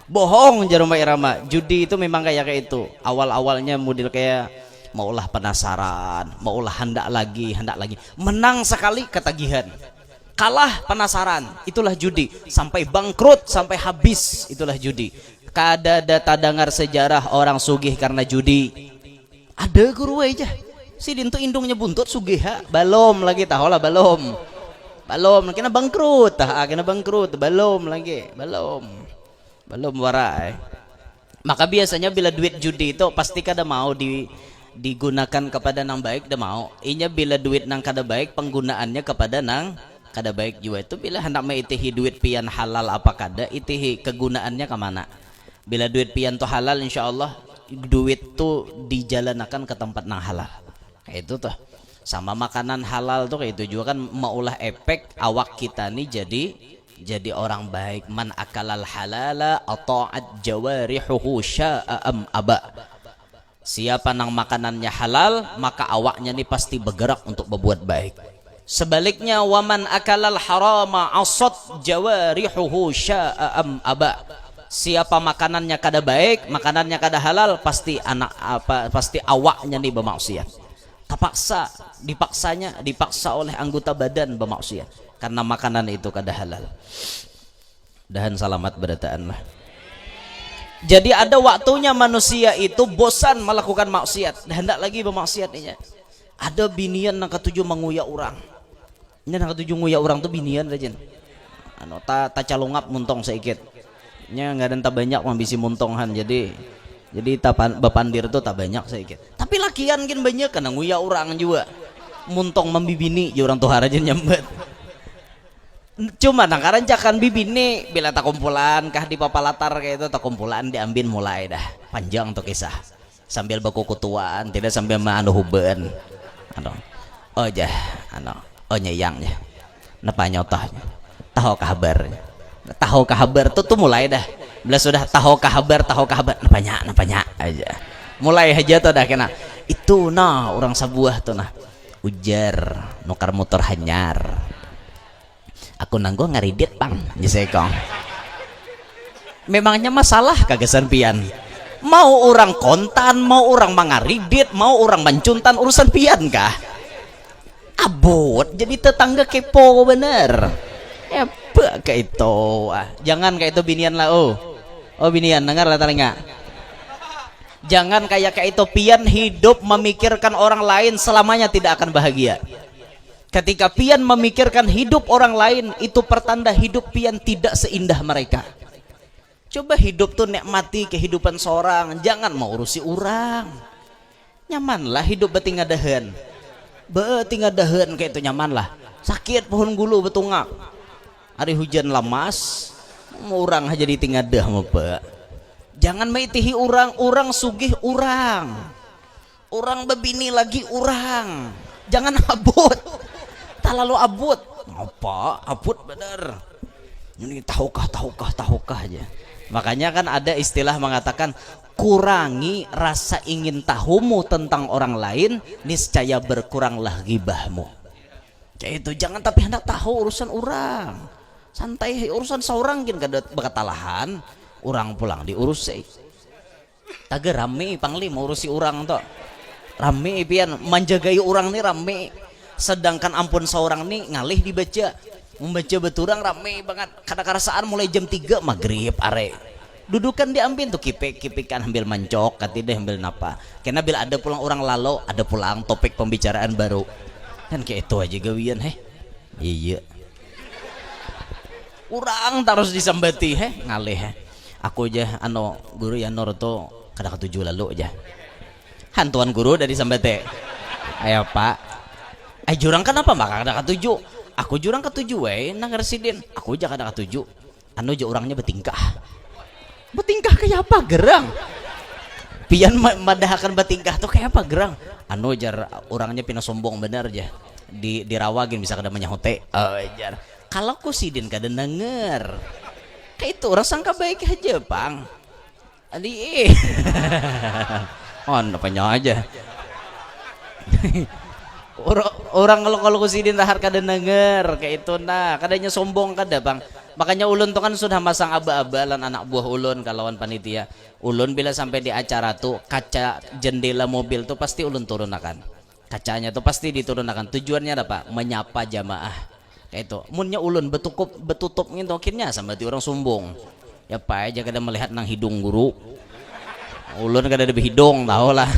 Bohong jarum irama. Judi itu memang kayak itu. Awal-awalnya model kayak maulah penasaran, maulah hendak lagi. Menang sekali ketagihan. Kalah penasaran, itulah judi. Sampai bangkrut, sampai habis, itulah judi. Kada data dengar sejarah orang sugih karena judi. Ada guru aja si dintu indungnya buntut sugeha balom lagi taholah balom kena bangkrut balom warai. Maka biasanya bila duit judi itu pasti kada mau digunakan kepada nang baik dah mau inya bila duit nang kada baik penggunaannya kepada nang kada baik juga itu bila hendak meitihi duit pian halal apa kada itihi kegunaannya kemana. Bila duit pian tuh halal insyaallah duit tuh dijalankan ke tempat nang halal kayak itu tuh sama makanan halal tuh kayak itu juga kan maulah efek awak kita nih jadi orang baik. Man akalal halala ata'at jawarihuhu sya'am aba. Siapa nang makanannya halal maka awaknya nih pasti bergerak untuk berbuat baik. Sebaliknya waman akalal harama asat jawarihuhu sya'am aba. Siapa makanannya kada baik, makanannya kada halal, pasti pasti awaknya nih bermaksiat. Dipaksa oleh anggota badan bermaksiat karena makanan itu kada halal. Dahan salamat berataan lah. Jadi ada waktunya manusia itu bosan melakukan maksiat, hendak lagi bermaksiat ini. Ada binian nang ketujuh menguyak orang. Ini nang ketujuh nguyak orang tuh binian aja. Anu ta calungap muntong sedikit. Nya nggak ada banyak mambisi muntonghan jadi bapandir tuh tak banyak sedikit tapi lakian kan banyak karena nguya orang juga muntong membibini orang tuh aja nyambet cuma nangkaran cakan bibini bila tak kumpulan kah di papalatar kayak itu tak kumpulan diambil mulai dah panjang tuh kisah sambil baku kutuan tidak sambil manu huben oh jah nyayangnya napa nyotahnya tahu kabarnya tahu kabar tuh mulai dah bila sudah tahu kabar napanya aja mulai aja tuh dah kena itu nah orang sabuah tuh nah ujar nukar motor hanyar aku nanggo ngaridit pang jisekong memangnya masalah kagasan pian mau orang kontan mau orang mangaridit mau orang mancuntan urusan pian kah abot jadi tetangga kepo bener ya kayak itu jangan kayak itu binian lah binian dengar lah telinga jangan kayak itu pian hidup memikirkan orang lain selamanya tidak akan bahagia. Ketika pian memikirkan hidup orang lain itu pertanda hidup pian tidak seindah mereka. Coba hidup tuh nikmati kehidupan seorang, jangan mau urusi orang. Nyamanlah hidup betingadahan kayak itu nyaman lah. Sakit pohon gulu betungak hari hujan lamas orang aja ditinggadah mau pak jangan maitihi orang sugih orang bebini lagi orang jangan abut tak lalu abut apa abut bener ini tahukah aja makanya kan ada istilah mengatakan kurangi rasa ingin tahumu tentang orang lain niscaya berkuranglah ghibahmu. Kayak itu jangan tapi hendak tahu urusan orang. Santai urusan seorang gin kada bakatalahan. Orang pulang diurus sih. Taga rame panglima urusi orang tuh. Rame pian menjagai orang nih rame. Sedangkan ampun seorang nih ngalih dibaca. Membaca beturang rame banget. Kada-karasaan mulai jam 3 maghrib are. Dudukan diambil tuh kipikan ambil mancok katideh ambil napa. Karena bila ada pulang orang lalu ada pulang topik pembicaraan baru. Kan kayak itu aja gawian iya orang terus disambati ngalih aku aja guru ya to kada ketujuh lalu aja hantuan guru dari sambate ayo pak jurang kenapa maka kada ketujuh aku jurang ketujuh nang residen aku aja kada ketujuh aja orangnya bertingkah kayak apa gerang pian madahakan bertingkah tuh kayak apa gerang jar orangnya pina sombong bener aja dirawagin bisa kada menyahote jar kalau ku sidin kada denger kayak itu orang sangka baik aja pang adi apanya aja orang kalau ku sidin lahar kada denger kayak itu kadanya sombong kada bang makanya ulun tuh kan sudah masang aba-abalan anak buah ulun kalawan panitia ulun bila sampai di acara tuh kaca jendela mobil tuh pasti ulun turunakan kacanya tuh pasti diturunakan tujuannya apa menyapa jamaah kayak itu munnya ulun betutup gitu akhirnya sama ti orang sombong ya pak aja kada melihat nang hidung guru ulun kada ada hidung tahu lah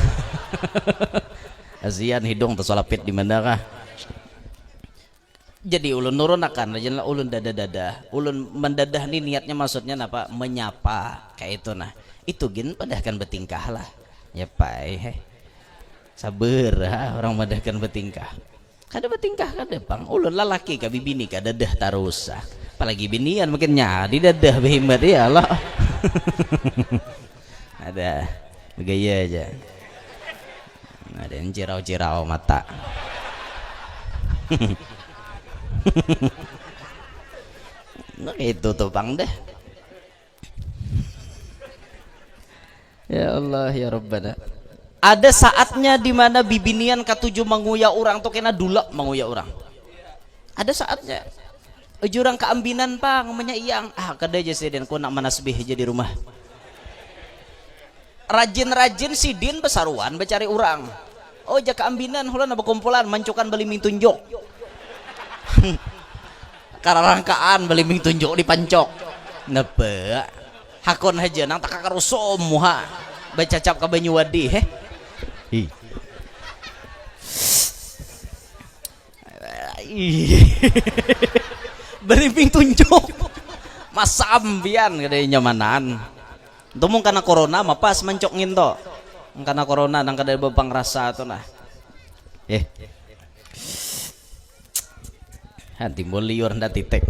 asian hidung tersolapit di mana kah jadi ulun nurunakan aja lah ulun dada ulun mendadah nih niatnya maksudnya apa menyapa kayak itu itu gin padahkan bertingkah lah ya pak sabar orang madahkan bertingkah kada bertingkah kada pang ulun lalaki kabi bini kada dah tarus apalagi binian makin nyadi dadah behemat ya Allah ada begaya aja ada yang cirau-cirau mata nah itu tuh bang deh ya Allah ya Rabbana ada saatnya dimana bibinian ketujuh menguya orang tuh kena dulak menguya orang ada saatnya jurang keambinan pang menyayang kada aja sidin ku nak manasbih aja di rumah rajin-rajin sidin besaruan becari orang jaka ambinan hulan apa kumpulan mancukan beliming tunjuk kararangkaan beliming tunjuk dipancok nebe hakon aja nang tak karusom muha bacacap ka Banyuwadi beliming tunjuk masambian gede nyamanan itu mung karena corona mah pas mencok nginto karena corona nang kada bebang rasa tuh timbul liur nda titik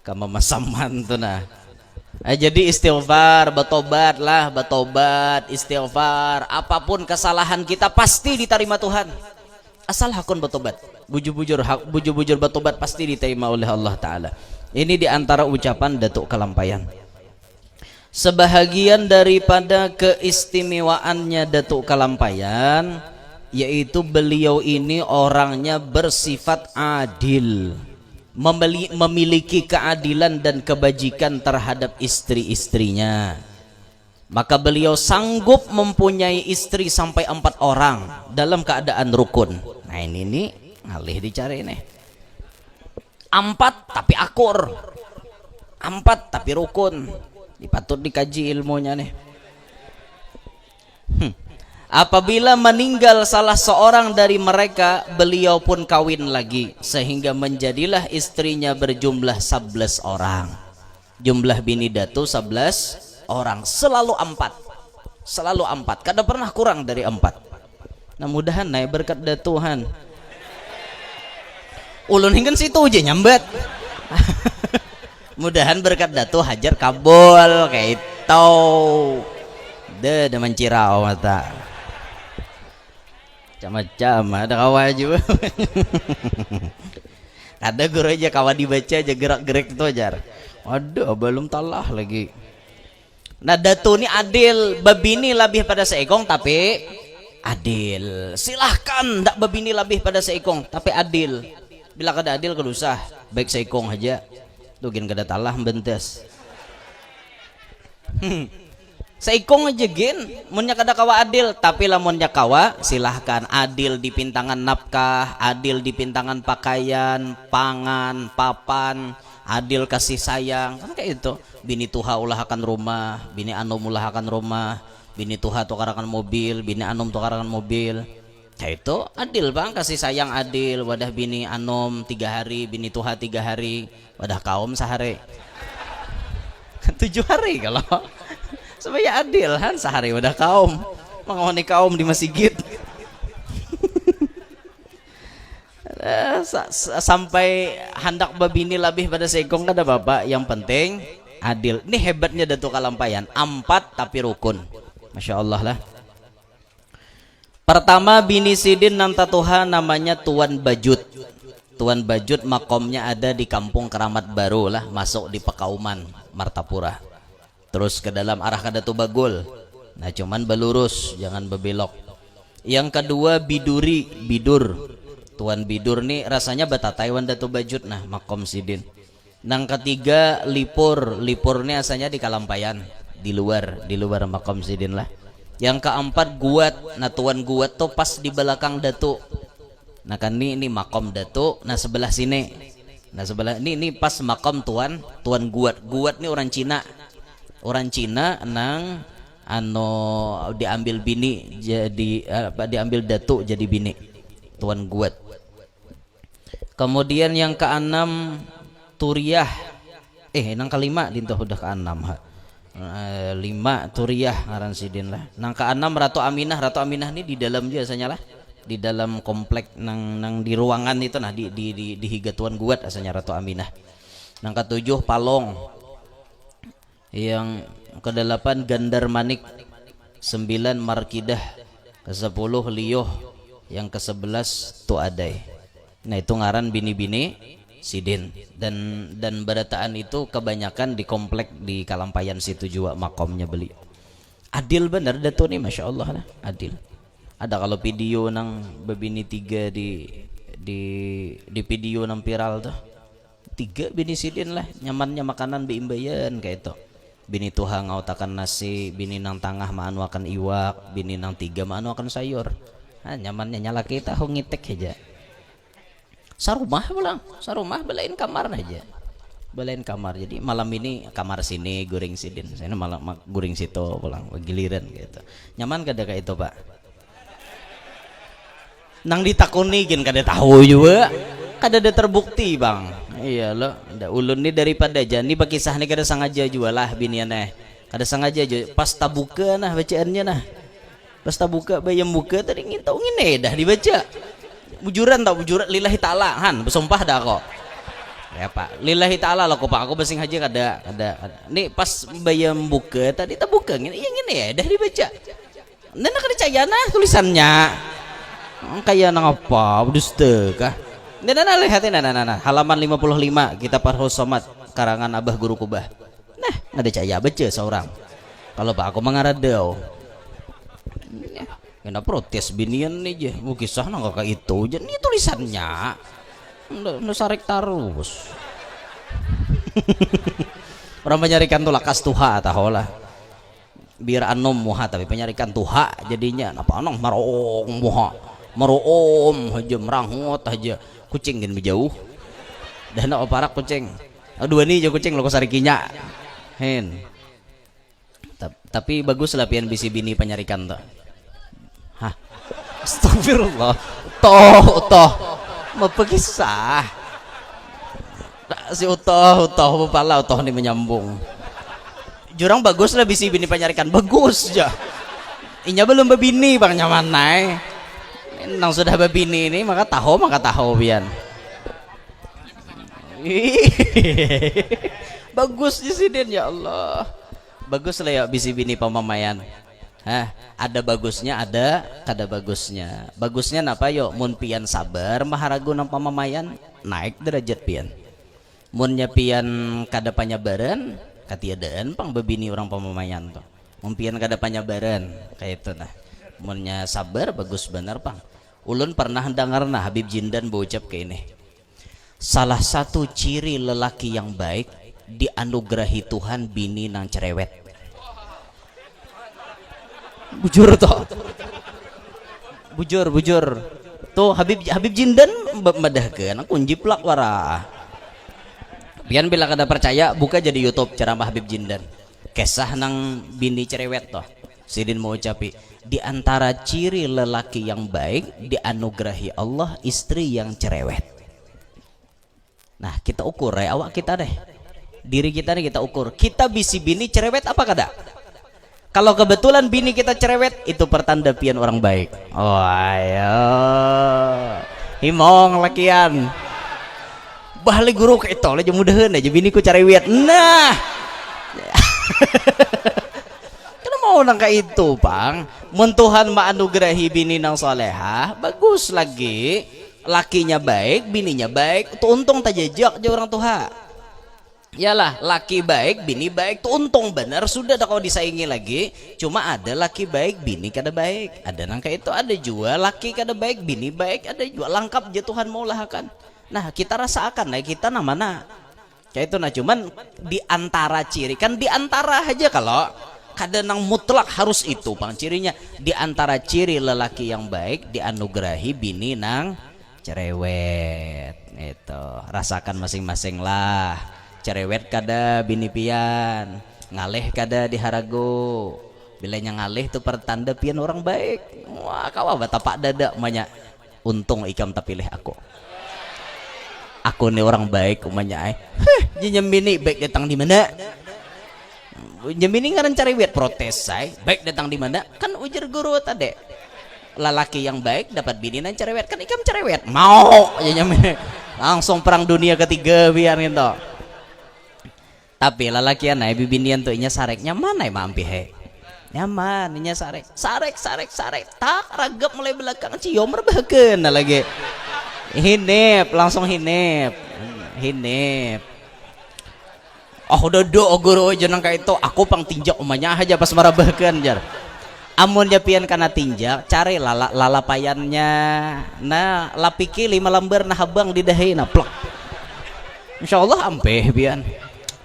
kama masaman tuh jadi istighfar betobat istighfar apapun kesalahan kita pasti diterima Tuhan asal hakun betobat bujur betobat pasti diterima oleh Allah Ta'ala ini diantara ucapan Datuk Kalampayan sebahagian daripada keistimewaannya Datuk Kalampayan yaitu beliau ini orangnya bersifat adil memiliki keadilan dan kebajikan terhadap istri-istrinya maka beliau sanggup mempunyai istri sampai 4 orang dalam keadaan rukun ini ngalih dicari 4 tapi akur 4 tapi rukun dipatut dikaji ilmunya apabila meninggal salah seorang dari mereka beliau pun kawin lagi sehingga menjadilah istrinya berjumlah 11 orang jumlah bini datu 11 orang selalu 4 kada pernah kurang dari 4 mudahan berkat dari Tuhan ulun hingga situ aja nyambat mudahan berkat datu hajar kabul kayak itu ada mencirau mata macam-macam ada kawan juga ada guru aja kawan dibaca aja gerak-gerik itu ajar aduh belum talah lagi datu ini adil babini lebih pada seekong tapi adil. Silahkan ndak babini lebih pada seikong, tapi adil. Bila kada adil kada usah, baik seikong aja. Tuh gin kada talah bentes. Seikong aja gin, munnya kada kawa adil, tapi lamunnya kawa silahkan adil di pintangan nafkah, adil di pintangan pakaian, pangan, papan, adil kasih sayang, kan kayak itu. Bini tuha ulahakan rumah, bini anom ulahakan rumah, bini tuha tukarakan mobil, bini anom tukarakan mobil. Kayak itu adil bang, kasih sayang adil. Wadah bini anom 3 hari, bini tuha 3 hari, wadah kaum sehari. 7 hari kalau supaya adil kan, sehari wadah kaum mengawani kaum di masjid. Sampai hendak babini lebih pada seikong kada bapak, yang penting adil. Ini hebatnya Datuk Kalampayan, 4 tapi rukun, masya Allah lah. Pertama bini sidin nam tatuha namanya Tuan Bajut. Tuan Bajut makomnya ada di Kampung Keramat Baru lah, masuk di Pekauman Martapura, terus ke dalam arah ke Datu Bagul. Nah cuman belurus, jangan bebelok. Yang kedua Biduri, Bidur. Tuan Bidur nih rasanya bata Taiwan Datu Bajut, nah makom sidin. Yang ketiga Lipur, Lipur nih asalnya di Kalampayan, di luar makom sidin lah. Yang keempat Guat, nah Tuan Guat tuh pas di belakang Datu. Nah kan ini makom Datu, nah sebelah sini, nah sebelah ini pas makom Tuan Guat. Guat nih orang Cina nang diambil bini jadi diambil Datu jadi bini, Tuan Guat. Kemudian yang keenam Turiah, nang kelima dintuh udah keenam 5 Turiah ngaran sidin lah. Nang keenam Ratu Aminah. Ratu Aminah ini di dalam biasanya lah, di dalam komplek nang di ruangan itu, nah di higa Tuan Guat asalnya Ratu Aminah. Nang ketujuh Palong. Yang ke-8 Gandar Manik, 9 Markidah, ke-10 Lioh, yang ke-11 Tuadai. Nah itu ngaran bini-bini sidin, dan badataan itu kebanyakan di komplek di Kalampayan situ juga makomnya beli. Adil bener Datu nih, masya Allah lah, adil. Ada kalau video nang bebini 3 di video nang viral tuh, 3 bini sidin lah, nyamannya makanan beimbayan kayak itu. Bini tuha ngautakan nasi, bini nang tangah maanu akan iwak, bini nang 3 maanu akan sayur. Nah, nyamannya nyala kita ngitek aja. Sarumah pulang, sarumah belain kamar aja, belain kamar. Jadi malam ini kamar sini goreng sidin, saya malam goreng situ pulang giliran gitu. Nyaman kada kayak itu pak? Nang ditakuni gin kada tahu juga, kada ada terbukti bang. Iya loh, ndak ulun nih daripada jani pakisah nih kada sengaja jualah biniannya, kada sengaja aja. Pas tabuka nah bacaannya nah, pas tabuka bayam buka tadi ngintau ngine dah dibaca. Bujuran tau, bujuran lillahi ta'ala han bersumpah dah kok ya pak, lillahi ta'ala lah kok pak, aku basing aja kada nih pas bayam buka tadi tak buka gini ya dah dibaca dan nak dicaya nah tulisannya kayak nang apa dusta kah. Nah lihatin nah halaman 55 kitab Farhus Somad karangan Abah Guru Kubah. Nah nggak dicaya baca seorang, kalau pak aku mengaradau kena protes binian nih je, mau kisah nang kayak itu je, ini tulisannya udah sarek terus. Orang penyarikan tuh lakas tuha tahu lah, biar anom muha tapi penyarikan tuha jadinya apa anong marong muha maroom aja merangut aja kucing kan jauh dan parak kucing dua nih aja kucing lo sarikinya hen. Tapi bagus lah pian bisi bini penyarikan tuh. Hah, astagfirullah, toh mau pegisah si utoh pala utoh ini menyambung jurang bagus lah bisi bini penyarikan bagus ya. Inya belum bebini bang nyaman naik nang sudah bebini ini maka tahu pian. Bagus di sini ya Allah, bagus lah ya bisi bini pamamayan. Ada bagusnya, ada kada bagusnya. Bagusnya napa yo? Mun pian sabar maharagu nang pamamayan naik derajat pian. Munnya pian kada panyabaran katiadaan pang bebini orang pamamayan tuh. Mun pian kada panyabaran kayak itu nah. munnya sabar bagus bener pang. Ulun pernah dengarna Habib Jindan berucap ke ini, salah satu ciri lelaki yang baik dianugerahi Tuhan bini nang cerewet. Bujur toh, bujur tuh Habib Jindan medahkeun aku jiplak wara. Pian bila kada percaya buka jadi YouTube ceramah Habib Jindan. Kisah nang bini cerewet toh. Sidin mau ucapi, di antara ciri lelaki yang baik dianugerahi Allah istri yang cerewet. Nah, kita ukur ya awak kita deh. Diri kita nih kita ukur. Kita bisi bini cerewet apa kada? Kalau kebetulan bini kita cerewet, itu pertanda pian orang baik. Oh ayo. Himong lakian. Bahli guru ke itu aja mudahan aja biniku cerewet. Nah. Mau nangka itu pang mun Tuhan ma'anugerahi bini nang solehah bagus lagi lakinya baik bininya baik tuh untung tajajak aja orang tuha yalah laki baik bini baik tuh untung bener sudah dah kau disaingi lagi cuma ada laki baik bini kada baik ada nangka itu ada juga laki kada baik bini baik ada juga lengkap aja Tuhan mau lahkan. Nah kita rasakan lah kita namana kayak itu nah cuman diantara ciri kan diantara aja kalau kadang mutlak harus itu pang cirinya di antara ciri lelaki yang baik dianugerahi bini nang cerewet itu rasakan masing-masing lah cerewet kada bini pian ngalih kada diharago bilanya ngalih itu pertanda pian orang baik. Wah kawa batapak dada banyak untung ikam tak pilih aku nih orang baik umanya jinyem bini baik datang di mana Jemini ngaran cerewet protes say baik datang di mana kan ujar guru tadi lelaki yang baik dapat bini nan cerewet kan ikam cerewet mau ya langsung perang dunia ketiga biar gitu tapi lelaki anai bibinian tuh inya sarek nyaman ay mampi he nyaman inya sarek tak ragap mulai belakang cium merbahakeun lagi hinep langsung hinep oh dodo guru aja nang kayak itu aku pang tinjak umanya aja pas marabahkan jar amun dia pian kana tinjak cari lalapayannya nah lapiki 5 lembar nah habang di dahi nah plak insyaallah ampe pian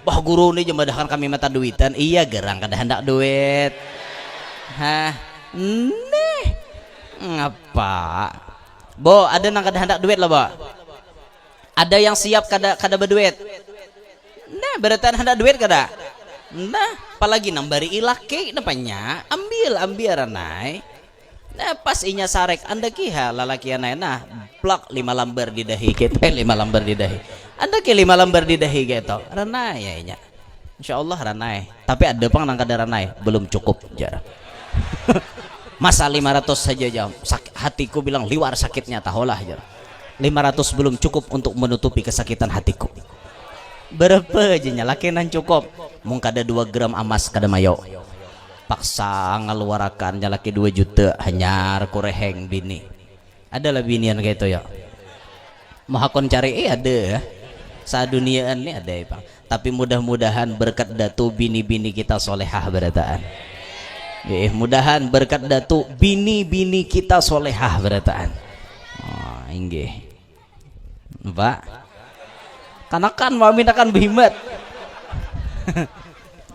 wah guru nih jembadahan kami mata duitan iya gerang kada hendak duit hah nih ngapa bo ada nang kada hendak duit lah bo ada yang siap kada berduit. Nah beratan hendak duit kada nah apalagi nambari ilake napanya ambil ranai nah pas inya sarek anda kiha lalaki anai nah plak 5 lembar di dahi gitu 5 lembar di dahi anda ki 5 lembar di dahi gitu ranai ya inya insyaallah ranai tapi ada pang nang kada ranai belum cukup jar masa 500 saja jam hatiku bilang liwar sakitnya taholah jar 500 belum cukup untuk menutupi kesakitan hatiku. Berapa aja nyalakinan cukup mung kada 2 gram emas kada mayo paksa ngaluarakan nyalaki 2 juta hanyar kureheng bini adalah binian kayak itu ya mahakon cari ada sa duniaan ini ada ya bang tapi mudah-mudahan berkat datu bini-bini kita solehah berataan mudahan berkat datu bini-bini kita solehah berataan oh inggih Pak kanakan mamin akan berhimmat.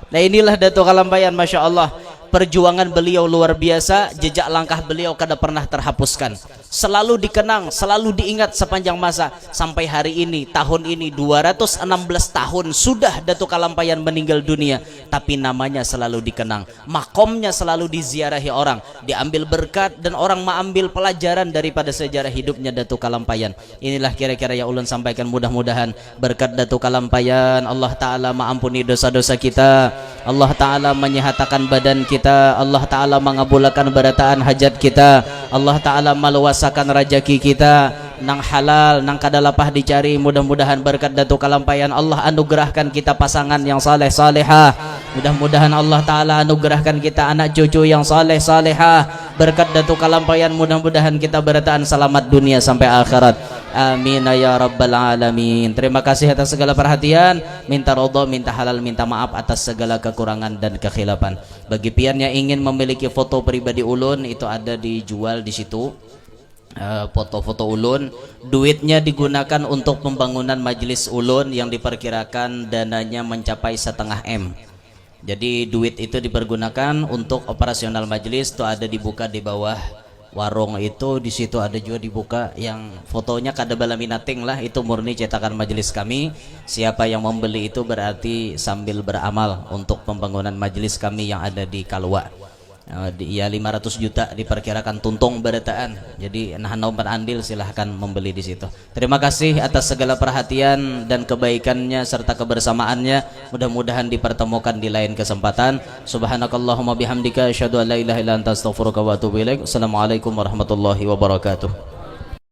Nah inilah Datuk Kalampayan Masya Allah perjuangan beliau luar biasa jejak langkah beliau kada pernah terhapuskan selalu dikenang selalu diingat sepanjang masa sampai hari ini tahun ini 216 tahun sudah Datuk Kalampayan meninggal dunia tapi namanya selalu dikenang makomnya selalu diziarahi orang diambil berkat dan orang mengambil pelajaran daripada sejarah hidupnya Datuk Kalampayan. Inilah kira-kira yang ulun sampaikan mudah-mudahan berkat Datuk Kalampayan Allah Ta'ala mengampuni dosa-dosa kita Allah Ta'ala menyehatakan badan kita Allah Ta'ala mengabulkan berataan hajat kita Allah Ta'ala meluasakan rajaki kita nang halal nang kadalapah dicari mudah-mudahan berkat Datuk Kalampayan Allah anugerahkan kita pasangan yang saleh salehah mudah-mudahan Allah Ta'ala anugerahkan kita anak cucu yang saleh salehah berkat Datuk Kalampayan mudah-mudahan kita berataan selamat dunia sampai akhirat Amin ya rabbal alamin. Terima kasih atas segala perhatian. Minta ridho, minta halal, minta maaf atas segala kekurangan dan kekhilafan. Bagi pian yang ingin memiliki foto pribadi ulun, itu ada dijual di situ. Foto-foto ulun, duitnya digunakan untuk pembangunan majelis ulun yang diperkirakan dananya mencapai 1,5 M. Jadi duit itu dipergunakan untuk operasional majelis. Itu ada dibuka di bawah warung itu, di situ ada juga dibuka yang fotonya kada balaminating lah, itu murni cetakan majelis kami. Siapa yang membeli itu berarti sambil beramal untuk pembangunan majelis kami yang ada di Kalwa. Ya 500 juta diperkirakan tuntung berataan. Jadi nah nomor andil silahkan membeli di situ. Terima kasih atas segala perhatian dan kebaikannya serta kebersamaannya. Mudah-mudahan dipertemukan di lain kesempatan. Subhanakallahumma bihamdika asyhadu an la ilaha illa anta astaghfiruka wa atubu ilaik. Assalamualaikum warahmatullahi wabarakatuh.